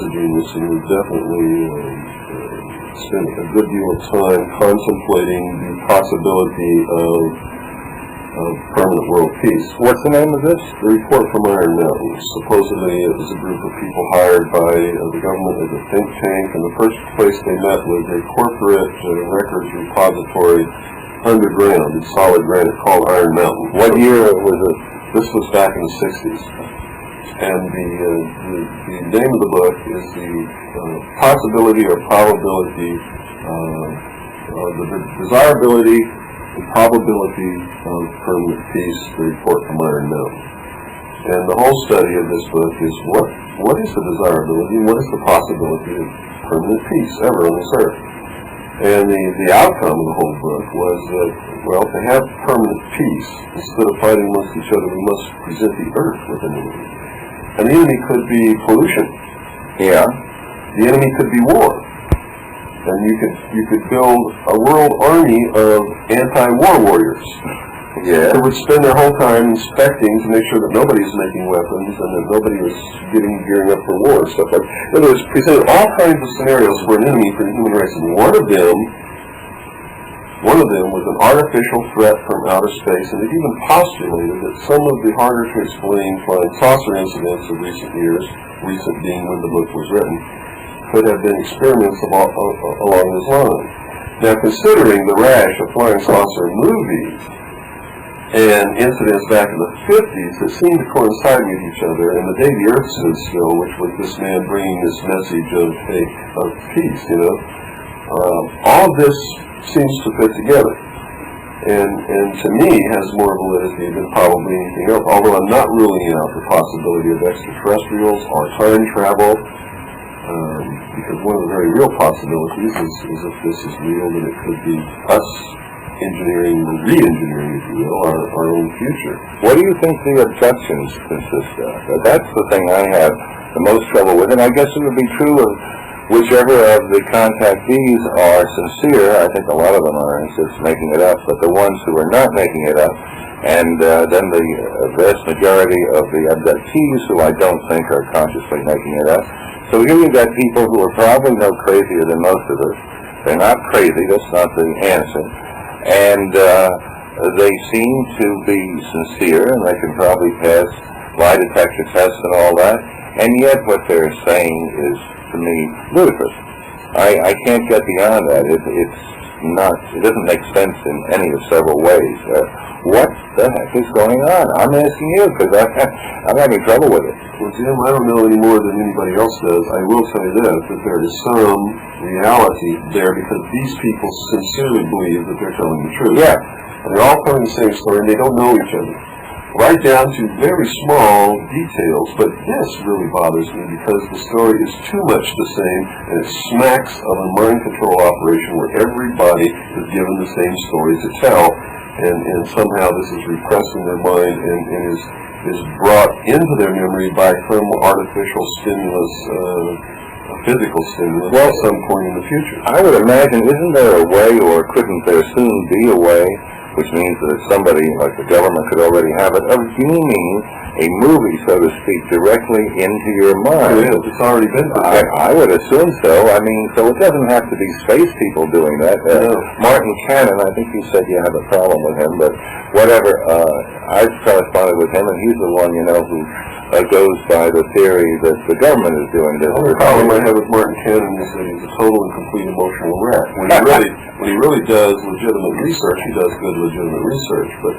genius, and we've definitely spent a good deal of time contemplating the possibility of permanent world peace. What's the name of this? The report from Iron Mountain. Supposedly it was a group of people hired by the government as a think tank, and the first place they met was a corporate records repository underground in solid granite called Iron Mountain. What year was it? This was back in the 60s. And the name of the book is the possibility or probability, the desirability and probability of permanent peace, the report from Iron Mountain. And the whole study of this book is what is the desirability, what is the possibility of permanent peace ever on this earth? And the outcome of the whole book was that, well, to have permanent peace, instead of fighting amongst each other, we must present the earth with an enemy. And the enemy could be pollution. Yeah. The enemy could be war. And you could build a world army of anti-war warriors. Yeah. Who would spend their whole time inspecting to make sure that nobody is making weapons and that nobody is gearing up for war and stuff like that. In other words, presented all kinds of scenarios for an enemy for the human race. And one of them was an artificial threat from outer space, and it even postulated that some of the harder to explain flying saucer incidents of recent years, recent being when the book was written, could have been experiments along this line. Now, considering the rash of flying saucer movies and incidents back in the 50s that seemed to coincide with each other, and the day the Earth stood still, which was this man bringing this message of peace, all of this seems to fit together, and to me has more validity than probably anything else, although I'm not ruling out the possibility of extraterrestrials or time travel, because one of the very real possibilities is if this is real, then it could be us engineering, or re-engineering, if you will, our own future. What do you think the objections consist of? That's the thing I have the most trouble with, and I guess it would be true of whichever of the contactees are sincere. I think a lot of them are just making it up, but the ones who are not making it up, and then the vast majority of the abductees who I don't think are consciously making it up. So here you've got people who are probably no crazier than most of us. They're not crazy, that's not the answer. And they seem to be sincere, and they can probably pass lie detector tests and all that, and yet what they're saying is, to me, ludicrous. I can't get beyond that. It doesn't make sense in any of several ways. What the heck is going on? I'm asking you, because I'm having trouble with it. Well, Jim, I don't know any more than anybody else does. I will say this, that there is some reality there, because these people sincerely believe that they're telling the truth. Yeah. And they're all telling the same story, and they don't know each other. Right down to very small details, but this really bothers me because the story is too much the same, and it smacks of a mind control operation where everybody is given the same story to tell, and somehow this is repressed in their mind and is brought into their memory by some artificial stimulus, physical stimulus at some point in the future. I would imagine, isn't there a way, or couldn't there soon be a way, which means that somebody like the government could already have it, of beaming a movie, so to speak, directly into your mind? It is. It's already been done. I would assume so. I mean, so it doesn't have to be space people doing that. No. Martin Cannon, I think you said you have a problem with him, but whatever. I've corresponded with him, and he's the one, who goes by the theory that the government is doing this. The only problem I have with Martin Cannon is that he's a total and complete emotional wreck. When he really does legitimate research, he does good legitimate research. But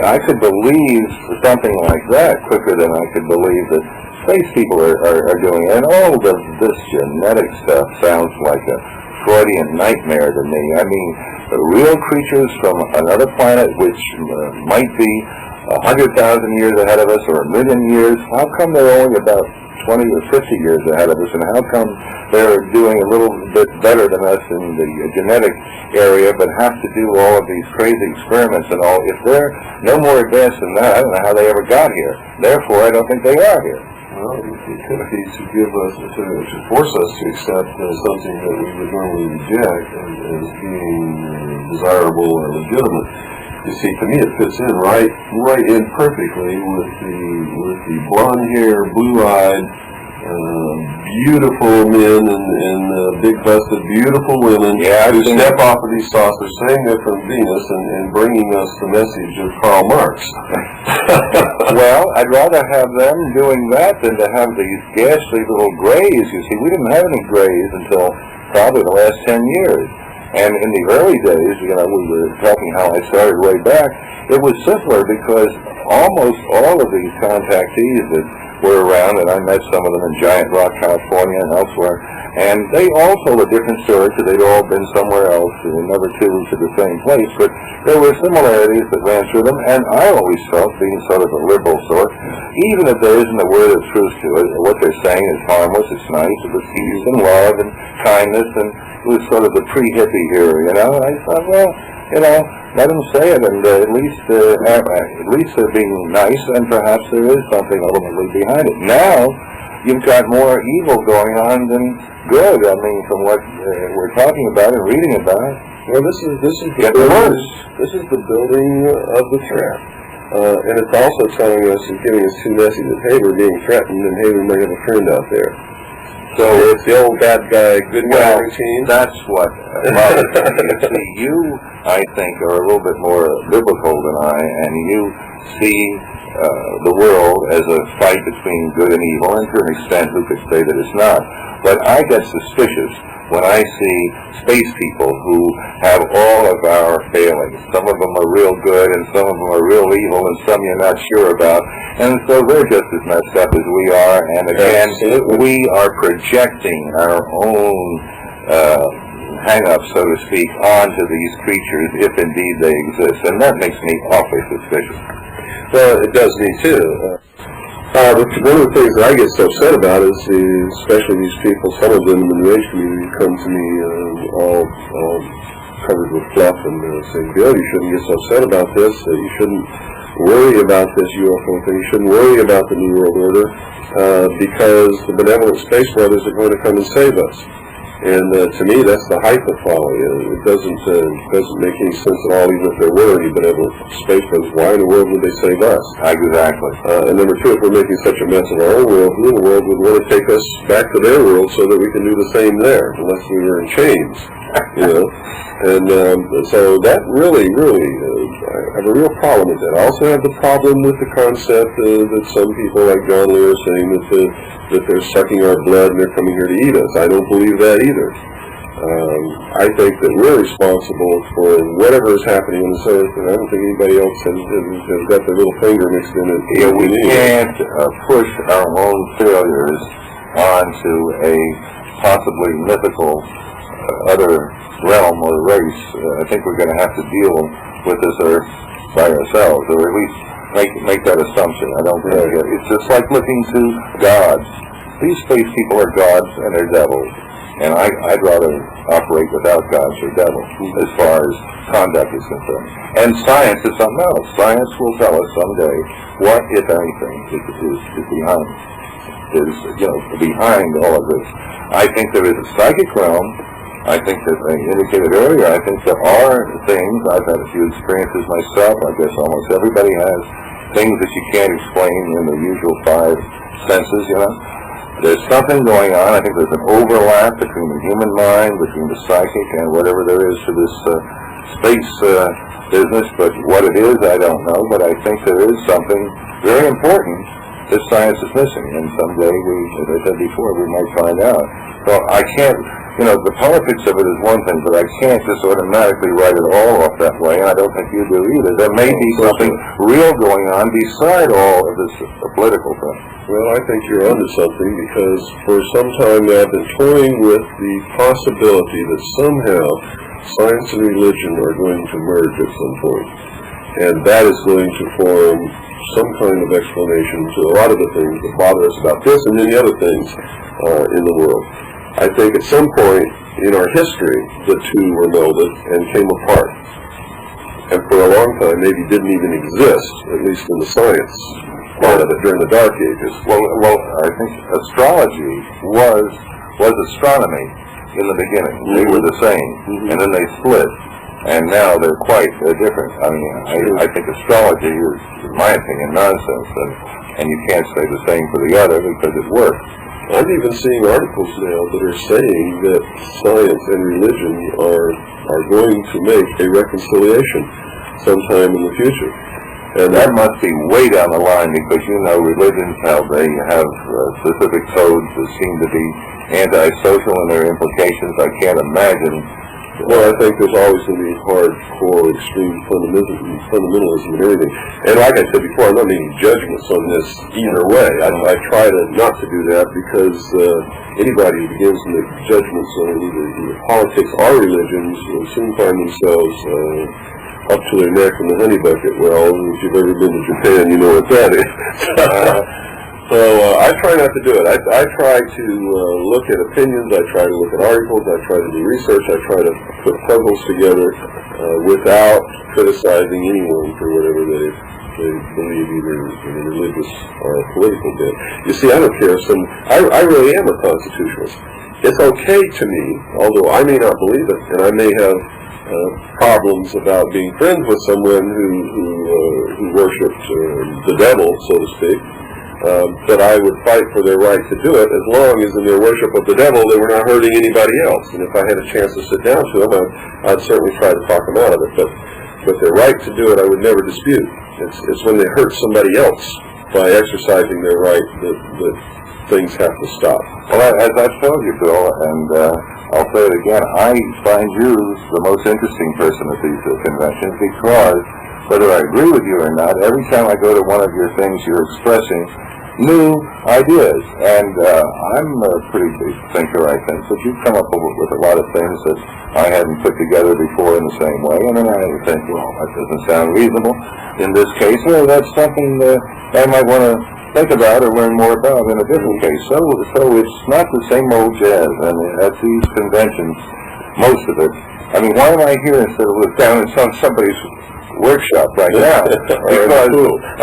I could believe something like that quicker than I could believe that space people are doing it. And all of this genetic stuff sounds like a Freudian nightmare to me. I mean, real creatures from another planet, which might be 100,000 years ahead of us or 1,000,000 years, how come they're only about 20 or 50 years ahead of us, and how come they're doing a little bit better than us in the genetic area, but have to do all of these crazy experiments and all? If they're no more advanced than that, I don't know how they ever got here. Therefore, I don't think they are here. Well, it could be to give us, to force us to accept something that we would normally reject as being desirable or legitimate. You see, to me, it fits in right in perfectly with the blonde hair, blue-eyed, beautiful men and big-busted, beautiful women who step off of these saucers saying they're from Venus and bringing us the message of Karl Marx. Well, I'd rather have them doing that than to have these ghastly little grays. You see, we didn't have any grays until probably the last 10 years. And in the early days, we were talking how I started way back, it was simpler because almost all of these contactees that were around, and I met some of them in Giant Rock, California and elsewhere, and they all told a different story because they'd all been somewhere else and never to the same place, but there were similarities that ran through them, and I always felt, being sort of a liberal sort, even if there isn't a word of truth to it, what they're saying is harmless, it's nice, it was peace and love and kindness, and it was sort of the pre-hippie here, and I thought, well, let them say it, and at least they're being nice, and perhaps there is something ultimately behind it. Now, you've got more evil going on than good. I mean, from what we're talking about and reading about. Well, this is the building of the threat, and it's also telling us and giving us two messages that hey, we're being threatened, and hey, we might have a friend out there. So it's the old bad guy, good guy routine. That's what bothers me. See, you, I think, are a little bit more biblical than I, and you see the world as a fight between good and evil, and to an extent who could say that it's not. But I get suspicious when I see space people who have all of our failings. Some of them are real good, and some of them are real evil, and some you're not sure about. And so they're just as messed up as we are, and again, we are projecting our own hang-ups, so to speak, onto these creatures, if indeed they exist. And that makes me awfully suspicious. Well, it does me too. One of the things that I get so upset about is, especially these people, some of them in the New Age community come to me all covered with fluff and saying, Bill, you shouldn't get so upset about this, you shouldn't worry about this UFO thing, you shouldn't worry about the New World Order, because the benevolent space brothers are going to come and save us. And to me, that's the height of folly. It doesn't make any sense at all, even if there were any benevolent space brothers. Why in the world would they save us? Exactly. And number two, if we're making such a mess of our own world, who in the world would want to take us back to their world so that we can do the same there, unless we were in chains? And so that really, I have a real problem with that. I also have the problem with the concept that some people like John Lee are saying that they're sucking our blood and they're coming here to eat us. I don't believe that either. I think that we're responsible for whatever is happening on this earth, and I don't think anybody else has got their little finger mixed in it. Yeah, we can't push our own failures onto a possibly mythical other realm or race. I think we're going to have to deal with this earth by ourselves, or at least make that assumption. I don't think it's just like looking to gods. These space people are gods and they're devils, and I'd rather operate without gods or devils as far as conduct is concerned. And science is something else. Science will tell us someday what, if anything, is behind all of this. I think there is a psychic realm. I think that I indicated earlier, I think there are things, I've had a few experiences myself, I guess almost everybody has, things that you can't explain in the usual five senses, There's something going on. I think there's an overlap between the human mind, between the psychic, and whatever there is to this space business, but what it is, I don't know, but I think there is something very important that science is missing, and someday, as I said before, we might find out. So I can't, the politics of it is one thing, but I can't just automatically write it all off that way, and I don't think you do either. There may be something real going on beside all of this political thing. Well, I think you're onto something, because for some time now I've been toying with the possibility that somehow science and religion are going to merge at some point, and that is going to form some kind of explanation to a lot of the things that bother us about this and many other things in the world. I think at some point in our history, the two were melded and came apart. And for a long time, maybe didn't even exist, at least in the science part of it during the Dark Ages. Well, I think astrology was astronomy in the beginning. They were the same, and then they split. And now they're quite different. I mean, I think astrology is, in my opinion, nonsense, and you can't say the same for the other because it works. I'm even seeing articles now that are saying that science and religion are going to make a reconciliation sometime in the future. And that must be way down the line, because religions, how they have specific codes that seem to be antisocial in their implications. I can't imagine. Well, I think there's always going to be hardcore, extreme fundamentalism and everything. And like I said before, I'm not making judgments on this either way. I try not to do that, because anybody who begins to make judgments on either politics or religions will soon find themselves up to their neck in the honey bucket. Well, if you've ever been to Japan, you know what that is. So I try not to do it. I try to look at opinions. I try to look at articles. I try to do research. I try to put puzzles together without criticizing anyone for whatever they believe, either in a religious or a political bit. You see, I don't care if I really am a constitutionalist. It's okay to me, although I may not believe it, and I may have problems about being friends with someone who worshipped the devil, so to speak. That I would fight for their right to do it, as long as in their worship of the devil they were not hurting anybody else. And if I had a chance to sit down to them, I'd certainly try to talk them out of it. But their right to do it, I would never dispute. It's when they hurt somebody else by exercising their right that things have to stop. Well, as I've told you, Bill, and I'll say it again, I find you the most interesting person at these conventions, because whether I agree with you or not, every time I go to one of your things, you're expressing new ideas. And I'm a pretty big thinker, I think, but you've come up with a lot of things that I hadn't put together before in the same way. And then I think, well, that doesn't sound reasonable in this case. Well, that's something that I might want to think about or learn more about in a different case. So it's not the same old jazz. I mean, at these conventions, most of it. I mean, why am I here instead of down in somebody's workshop right now? Because,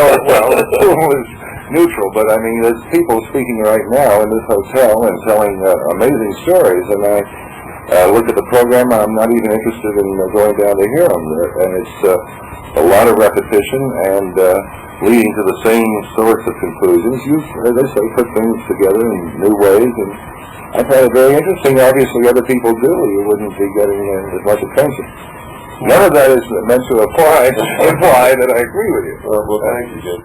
oh, well, the pool is neutral, but I mean, there's people speaking right now in this hotel and telling amazing stories, and I look at the program, I'm not even interested in going down to hear them, and it's a lot of repetition and leading to the same sorts of conclusions. You, as I say, put things together in new ways, and I find it very interesting. Obviously, other people do. You wouldn't be getting as much attention. None of that is meant to imply that I agree with you. Well, thank you, Jim.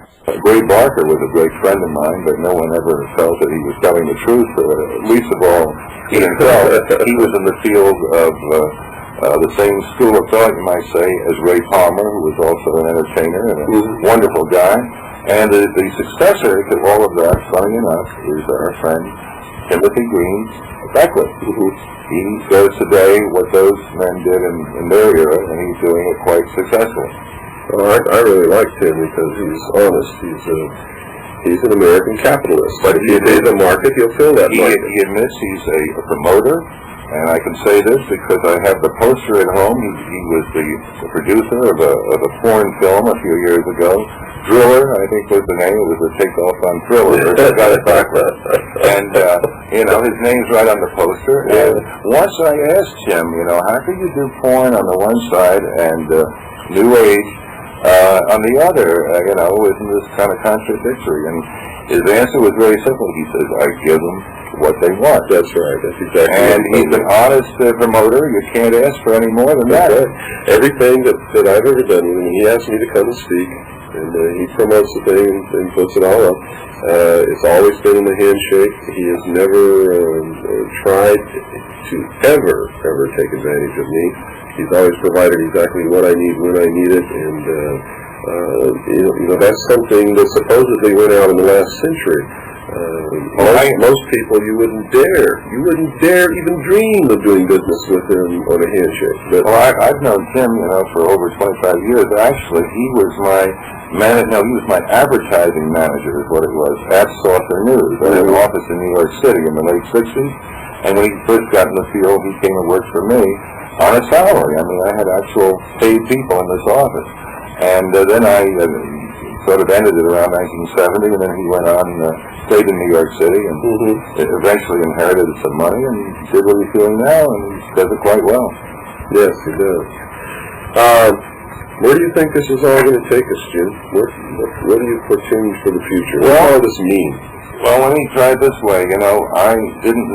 Ray Barker was a great friend of mine, but no one ever felt that he was telling the truth, least of all he himself. He was in the field of the same school of thought, you might say, as Ray Palmer, who was also an entertainer and a wonderful guy. And the successor to all of that, funny enough, is our friend Timothy Green Beckwith. He does today what those men did in their era, and he's doing it quite successfully. Well, I really like Tim because he's honest. He's an American capitalist. But if you see the market, he'll fill that market. He admits he's a promoter, and I can say this because I have the poster at home. He was the producer of a foreign film a few years ago. Driller, I think was the name. It was a takeoff on Thriller. I got it backwards. And, his name's right on the poster. And once I asked him, how could you do porn on the one side and New Age on the other? Isn't this kind of contradictory? And his answer was very simple. He says, I give them what they want. That's right. That's exactly right. And he's an honest promoter. You can't ask for any more than that. Right. Everything that I've ever done with him, he asked me to come and speak, and he promotes the thing and puts it all up. It's always been in the handshake. He has never tried to ever take advantage of me. He's always provided exactly what I need when I need it, and that's something that supposedly went out in the last century. Most people, you wouldn't dare even dream of doing business with him on a handshake. But I've known Tim, for over 25 years. Actually, he was my advertising manager, is what it was, at Saucer News. I had an office in New York City in the late 60s, and when he first got in the field, he came and worked for me on a salary. I mean, I had actual paid people in this office. And then I sort of ended it around 1970, and then he went on, stayed in New York City, and eventually inherited some money, and did what he's doing now, and he does it quite well. Yes, he does. Where do you think this is all going to take us, Jim? What do you portend for the future? What does all this mean? Well, let me try it this way. I didn't